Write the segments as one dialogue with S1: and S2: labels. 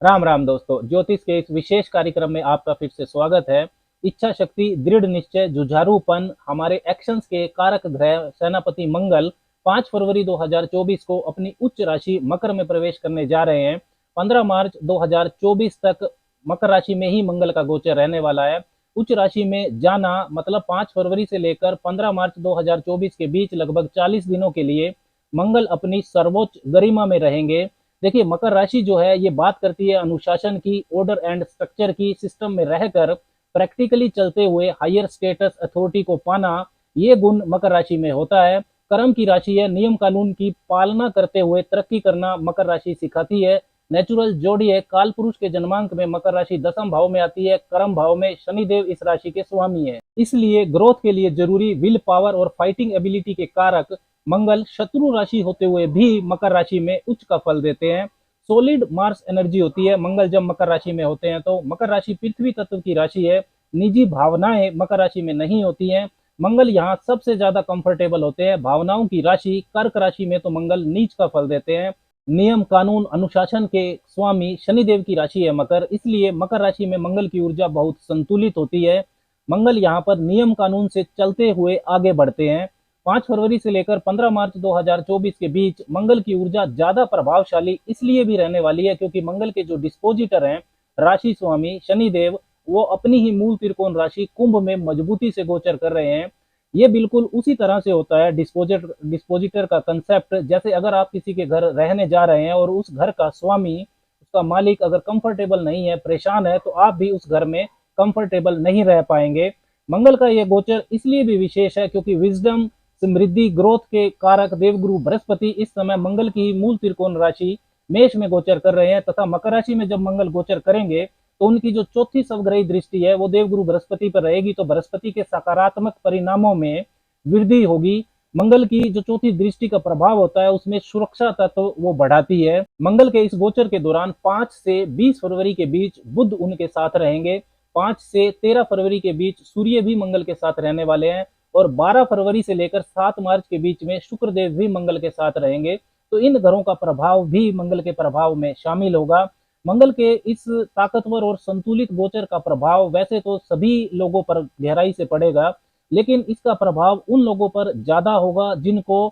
S1: राम राम दोस्तों, ज्योतिष के इस विशेष कार्यक्रम में आपका फिर से स्वागत है। इच्छा शक्ति, दृढ़ निश्चय, जुझारूपन हमारे एक्शंस के कारक ग्रह सेनापति मंगल 5 फरवरी 2024 को अपनी उच्च राशि मकर में प्रवेश करने जा रहे हैं। 15 मार्च 2024 तक मकर राशि में ही मंगल का गोचर रहने वाला है। उच्च राशि में जाना मतलब 5 फरवरी से लेकर 15 मार्च 2024 के बीच लगभग 40 दिनों के लिए मंगल अपनी सर्वोच्च गरिमा में रहेंगे। देखिए, मकर राशि जो है ये बात करती है अनुशासन की, ऑर्डर एंड स्ट्रक्चर की, सिस्टम में रहकर प्रैक्टिकली चलते हुए हायर स्टेटस अथॉरिटी को पाना, ये गुण मकर राशि में होता है। कर्म की राशि है, नियम कानून की पालना करते हुए तरक्की करना मकर राशि सिखाती है। नेचुरल जोड़ी है, काल पुरुष के जन्मांक में मकर राशि 10वें भाव में आती है। कर्म भाव में शनिदेव इस राशि के स्वामी है, इसलिए ग्रोथ के लिए जरूरी विल पावर और फाइटिंग एबिलिटी के कारक मंगल शत्रु राशि होते हुए भी मकर राशि में उच्च का फल देते हैं। सॉलिड मार्स एनर्जी होती है मंगल जब मकर राशि में होते हैं तो। मकर राशि पृथ्वी तत्व की राशि है, निजी भावनाएं मकर राशि में नहीं होती हैं। मंगल यहाँ सबसे ज्यादा कंफर्टेबल होते हैं। भावनाओं की राशि कर्क राशि में तो मंगल नीच का फल देते हैं। नियम कानून अनुशासन के स्वामी शनिदेव की राशि है मकर, इसलिए मकर राशि में मंगल की ऊर्जा बहुत संतुलित होती है। मंगल यहाँ पर नियम कानून से चलते हुए आगे बढ़ते हैं। 5 फरवरी से लेकर 15 मार्च 2024 के बीच मंगल की ऊर्जा ज्यादा प्रभावशाली इसलिए भी रहने वाली है क्योंकि मंगल के जो डिस्पोजिटर हैं राशि स्वामी शनिदेव, वो अपनी ही मूल त्रिकोण राशि कुंभ में मजबूती से गोचर कर रहे हैं। ये बिल्कुल उसी तरह से होता है डिस्पोजिटर का कंसेप्ट। जैसे अगर आप किसी के घर रहने जा रहे हैं और उस घर का स्वामी, उसका मालिक अगर कंफर्टेबल नहीं है, परेशान है, तो आप भी उस घर में कंफर्टेबल नहीं रह पाएंगे। मंगल का ये गोचर इसलिए भी विशेष है क्योंकि विजडम, समृद्धि, ग्रोथ के कारक देवगुरु बृहस्पति इस समय मंगल की मूल त्रिकोण राशि मेष में गोचर कर रहे हैं तथा मकर राशि में जब मंगल गोचर करेंगे तो उनकी जो चौथी सवग्रही दृष्टि है वो देवगुरु बृहस्पति पर रहेगी, तो बृहस्पति के सकारात्मक परिणामों में वृद्धि होगी। मंगल की जो चौथी दृष्टि का प्रभाव होता है उसमें सुरक्षा तत्व वो बढ़ाती है। मंगल के इस गोचर के दौरान 5 से 20 फरवरी के बीच बुध उनके साथ रहेंगे। 5 से 13 फरवरी के बीच सूर्य भी मंगल के साथ रहने वाले हैं और 12 फरवरी से लेकर 7 मार्च के बीच में शुक्रदेव भी मंगल के साथ रहेंगे। तो इन ग्रहों का प्रभाव भी मंगल के प्रभाव में शामिल होगा। मंगल के इस ताकतवर और संतुलित गोचर का प्रभाव वैसे तो सभी लोगों पर गहराई से पड़ेगा, लेकिन इसका प्रभाव उन लोगों पर ज्यादा होगा जिनको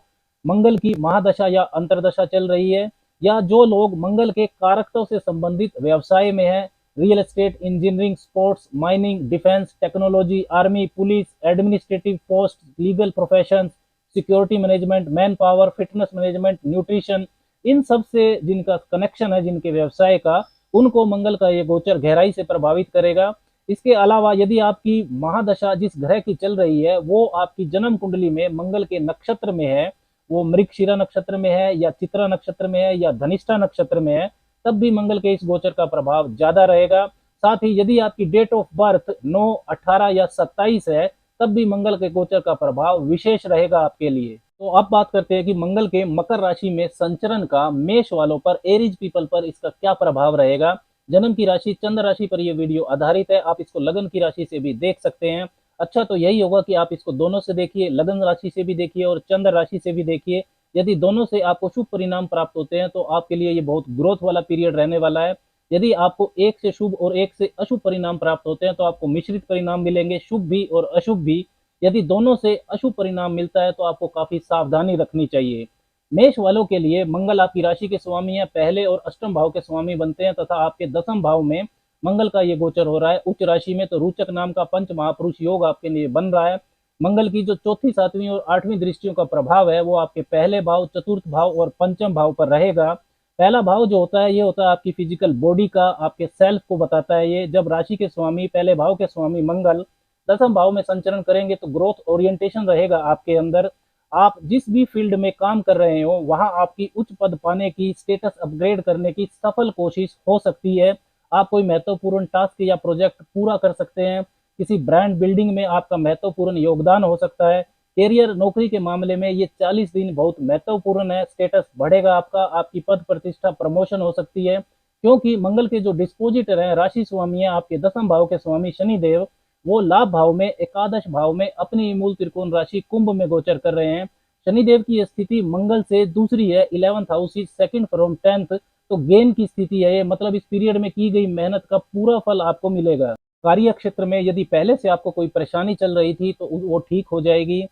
S1: मंगल की महादशा या अंतरदशा चल रही है, या जो लोग मंगल के कारकत्व से संबंधित व्यवसाय में है, real estate, engineering, sports, mining, defence, technology, army, police, administrative post, legal profession, security management, man power, fitness management, nutrition, इन सब से जिनका कनेक्शन है, जिनके व्यवसाय का, उनको मंगल का ये गोचर गहराई से प्रभावित करेगा। इसके अलावा यदि आपकी महादशा जिस ग्रह की चल रही है वो आपकी जन्म कुंडली में मंगल के नक्षत्र में है, वो मृगशिरा नक्षत्र में है या चित्रा नक्षत्र में है या धनिष्ठा नक्षत्र में है, तब भी मंगल के इस गोचर का प्रभाव ज्यादा रहेगा। साथ ही यदि आपकी डेट ऑफ बर्थ 9, 18 या 27 है तब भी मंगल के गोचर का प्रभाव विशेष रहेगा आपके लिए। तो अब बात करते हैं कि मंगल के मकर राशि में संचरण का मेष वालों पर, एरीज पीपल पर इसका क्या प्रभाव रहेगा। जन्म की राशि चंद्र राशि पर यह वीडियो आधारित है, आप इसको लगन की राशि से भी देख सकते हैं। अच्छा तो यही होगा कि आप इसको दोनों से देखिए, लगन राशि से भी देखिए और चंद्र राशि से भी देखिए। यदि दोनों से आपको शुभ परिणाम प्राप्त होते हैं तो आपके लिए ये बहुत ग्रोथ वाला पीरियड रहने वाला है। यदि आपको एक से शुभ और एक से अशुभ परिणाम प्राप्त होते हैं तो आपको मिश्रित परिणाम मिलेंगे, शुभ भी और अशुभ भी। यदि दोनों से अशुभ परिणाम मिलता है तो आपको काफी सावधानी रखनी चाहिए। मेष वालों के लिए मंगल आपकी राशि के स्वामी है, पहले और अष्टम भाव के स्वामी बनते हैं तथा आपके 10वें भाव में मंगल का ये गोचर हो रहा है उच्च राशि में। तो रोचक नाम का पंच महापुरुष योग आपके लिए बन रहा है। मंगल की जो चौथी, 7वीं और 8वीं दृष्टियों का प्रभाव है वो आपके पहले भाव, चतुर्थ भाव और पंचम भाव पर रहेगा। पहला भाव जो होता है ये होता है आपकी फिजिकल बॉडी का, आपके सेल्फ को बताता है। ये जब राशि के स्वामी, पहले भाव के स्वामी मंगल 10वें भाव में संचरण करेंगे तो ग्रोथ ओरिएंटेशन रहेगा आपके अंदर। आप जिस भी फील्ड में काम कर रहे हो वहां आपकी उच्च पद पाने की, स्टेटस अपग्रेड करने की सफल कोशिश हो सकती है। आप कोई महत्वपूर्ण टास्क या प्रोजेक्ट पूरा कर सकते हैं। किसी ब्रांड बिल्डिंग में आपका महत्वपूर्ण योगदान हो सकता है। करियर, नौकरी के मामले में ये 40 दिन बहुत महत्वपूर्ण है। स्टेटस बढ़ेगा आपका, आपकी पद प्रतिष्ठा, प्रमोशन हो सकती है क्योंकि मंगल के जो डिस्पोजिटर हैं, राशि स्वामी है आपके 10वें भाव के स्वामी शनिदेव, वो लाभ भाव में, एकादश भाव में अपनी मूल त्रिकोण राशि कुंभ में गोचर कर रहे हैं। शनिदेव की स्थिति मंगल से दूसरी है, 11th house is second from 10th, तो गेन की स्थिति है ये, मतलब इस पीरियड में की गई मेहनत का पूरा फल आपको मिलेगा। कार्य क्षेत्र में यदि पहले से आपको कोई परेशानी चल रही थी तो वो ठीक हो जाएगी।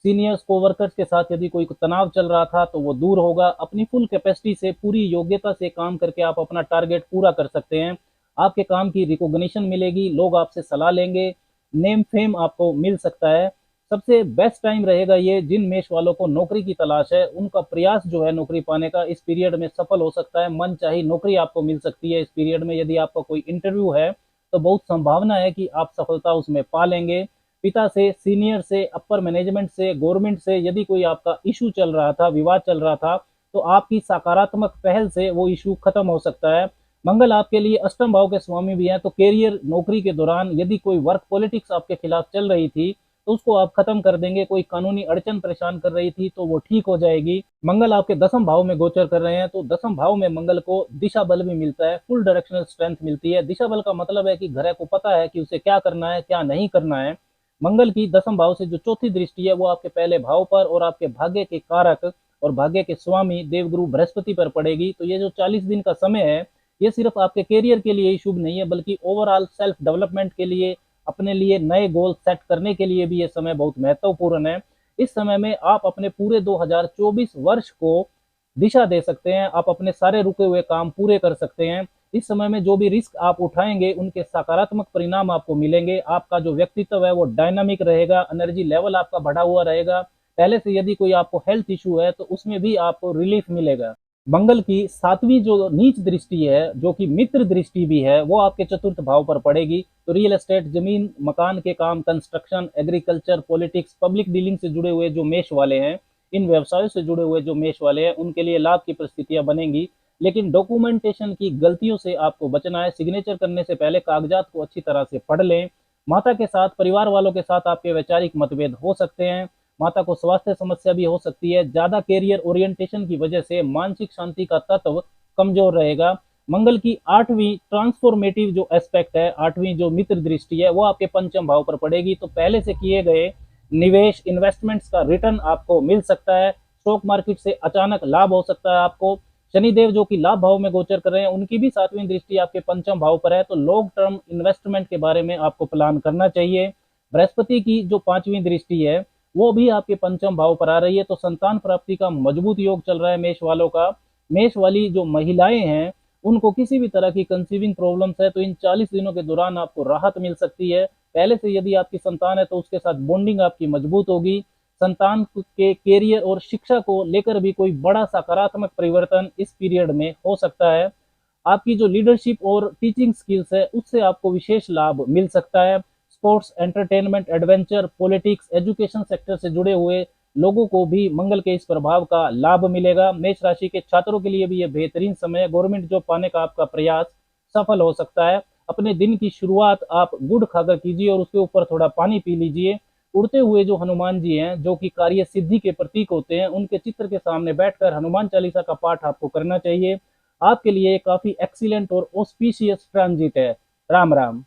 S1: सीनियर्स कोवर्कर्स के साथ यदि कोई तनाव चल रहा था तो वो दूर होगा। अपनी फुल कैपेसिटी से, पूरी योग्यता से काम करके आप अपना टारगेट पूरा कर सकते हैं। आपके काम की रिकॉग्निशन मिलेगी, लोग आपसे सलाह लेंगे, नेम फेम आपको मिल सकता है। सबसे बेस्ट टाइम रहेगा ये, जिन मेष वालों को नौकरी की तलाश है उनका प्रयास जो है नौकरी पाने का इस पीरियड में सफल हो सकता है। मन चाही नौकरी आपको मिल सकती है इस पीरियड में। यदि आपका कोई इंटरव्यू है तो बहुत संभावना है कि आप सफलता उसमें पा लेंगे। पिता से, सीनियर से, अपर मैनेजमेंट से, गवर्नमेंट से यदि कोई आपका इशू चल रहा था, विवाद चल रहा था, तो आपकी सकारात्मक पहल से वो इशू खत्म हो सकता है। मंगल आपके लिए अष्टम भाव के स्वामी भी हैं, तो कैरियर, नौकरी के दौरान यदि कोई वर्क पॉलिटिक्स आपके खिलाफ चल रही थी तो उसको आप खत्म कर देंगे। कोई कानूनी अड़चन परेशान कर रही थी तो वो ठीक हो जाएगी। मंगल आपके दसम भाव में गोचर कर रहे हैं, तो दसम भाव में मंगल को दिशा बल भी मिलता है, फुल डायरेक्शनल स्ट्रेंथ मिलती है। दिशा बल का मतलब है कि ग्रह को पता है कि उसे क्या करना है, क्या नहीं करना है। मंगल की दसम भाव से जो चौथी दृष्टि है वो आपके पहले भाव पर और आपके भाग्य के कारक और भाग्य के स्वामी देवगुरु बृहस्पति पर पड़ेगी। तो ये जो 40 दिन का समय है ये सिर्फ आपके करियर के लिए ही शुभ नहीं है, बल्कि ओवरऑल सेल्फ डेवलपमेंट के लिए, अपने लिए नए गोल सेट करने के लिए भी ये समय बहुत महत्वपूर्ण है। इस समय में आप अपने पूरे 2024 वर्ष को दिशा दे सकते हैं, आप अपने सारे रुके हुए काम पूरे कर सकते हैं। इस समय में जो भी रिस्क आप उठाएंगे उनके सकारात्मक परिणाम आपको मिलेंगे। आपका जो व्यक्तित्व है वो डायनामिक रहेगा, एनर्जी लेवल आपका बढ़ा हुआ रहेगा। पहले से यदि कोई आपको हेल्थ इशू है तो उसमें भी आपको रिलीफ मिलेगा। मंगल की सातवीं जो नीच दृष्टि है, जो कि मित्र दृष्टि भी है, वो आपके चतुर्थ भाव पर पड़ेगी। तो रियल एस्टेट, जमीन मकान के काम, construction, agriculture, politics, public dealing से जुड़े हुए जो मेष वाले हैं, इन व्यवसायों से जुड़े हुए जो मेष वाले हैं, उनके लिए लाभ की परिस्थितियां बनेंगी। लेकिन डॉक्यूमेंटेशन की गलतियों से आपको बचना है। सिग्नेचर करने से पहले कागजात को अच्छी तरह से पढ़ लें। माता के साथ, परिवार वालों के साथ आपके वैचारिक मतभेद हो सकते हैं। माता को स्वास्थ्य समस्या भी हो सकती है। ज्यादा कैरियर ओरिएंटेशन की वजह से मानसिक शांति का तत्व कमजोर रहेगा। मंगल की आठवीं ट्रांसफॉर्मेटिव जो एस्पेक्ट है, आठवीं जो मित्र दृष्टि है, वो आपके पंचम भाव पर पड़ेगी। तो पहले से किए गए निवेश, इन्वेस्टमेंट्स का रिटर्न आपको मिल सकता है। स्टॉक मार्केट से अचानक लाभ हो सकता है आपको। शनिदेव जो कि लाभ भाव में गोचर कर रहे हैं, उनकी भी सातवीं दृष्टि आपके पंचम भाव पर है, तो लॉन्ग टर्म इन्वेस्टमेंट के बारे में आपको प्लान करना चाहिए। बृहस्पति की जो पांचवी दृष्टि है वो भी आपके पंचम भाव पर आ रही है, तो संतान प्राप्ति का मजबूत योग चल रहा है मेष वालों का। मेष वाली जो महिलाएं हैं उनको किसी भी तरह की कंसीविंग प्रॉब्लम्स है तो इन 40 दिनों के दौरान आपको राहत मिल सकती है। पहले से यदि आपकी संतान है तो उसके साथ बॉन्डिंग आपकी मजबूत होगी। संतान के कैरियर और शिक्षा को लेकर भी कोई बड़ा सकारात्मक परिवर्तन इस पीरियड में हो सकता है। आपकी जो लीडरशिप और टीचिंग स्किल्स है उससे आपको विशेष लाभ मिल सकता है। Sports, entertainment, adventure, politics, education sector से जुड़े हुए लोगों को भी मंगल के इस प्रभाव का लाभ मिलेगा। मेष राशि के छात्रों के लिए भी यह बेहतरीन समय है। गवर्नमेंट जॉब पाने का आपका प्रयास सफल हो सकता है। अपने दिन की शुरुआत आप गुड़ खाकर कीजिए और उसके ऊपर थोड़ा पानी पी लीजिए। उड़ते हुए जो हनुमान जी हैं, जो कि कार्य सिद्धि के प्रतीक होते हैं, उनके चित्र के सामने बैठकर हनुमान चालीसा का पाठ आपको करना चाहिए। आपके लिए काफी एक्सीलेंट और ऑस्पिशियस ट्रांजिट है। राम राम।